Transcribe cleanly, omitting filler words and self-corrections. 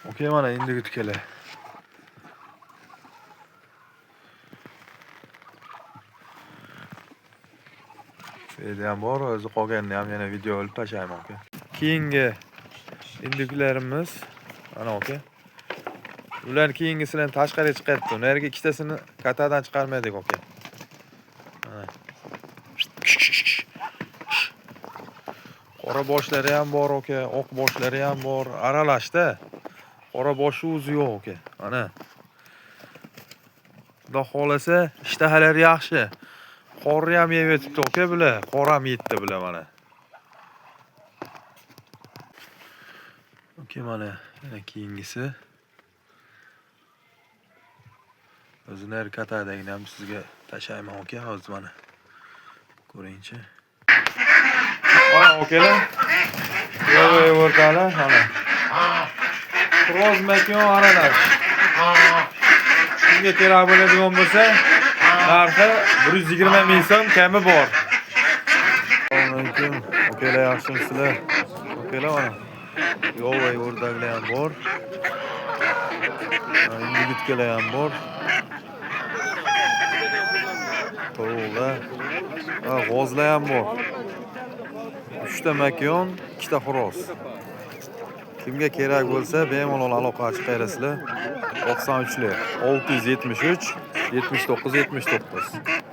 Okey, mana endi yutkala. Shu ham bor, o'zi qolganini ham yana video olib tashlayman, aka. Keyingi indiklarimiz mana aka. Ular keyingisidan tashqariga chiqyapti. Ularga ikkitasini katadan chiqarmadik, aka. Mana. Qora boshlari ham bor, aka. Oq boshlari ham bor. Aralashda. Qora boshi o'zi yo'q, aka. Mana. Xudo xolasa, ishtahalari yaxshi. Qorni ham yeb yetibdi, aka, bular. Qor ham yetdi bular mana. Aka, mana yana keyingisi. O'zilar katadagini ham sizga tashlayman, aka, hozir mana. Ko'ringchi. Mana okalar. Yo'q, o'rtalar, mana. Cross makon aralash. Shunga kerak bo'ladigan bo'lsa, narxi 120 ming so'm kami bor. Assalomu alaykum. Okalar, yaxshimisizlar? Okalar, mana. Yo'q, o'rtalar ham bor. Yigitlar ham bor. To'g'ri. G'ozlar ham bor. 3 ta makon, 2 ta xo'roz. Kimga kerak bo'lsa, bemalol aloqa chiqarasizlar. 93lar 673 79 79.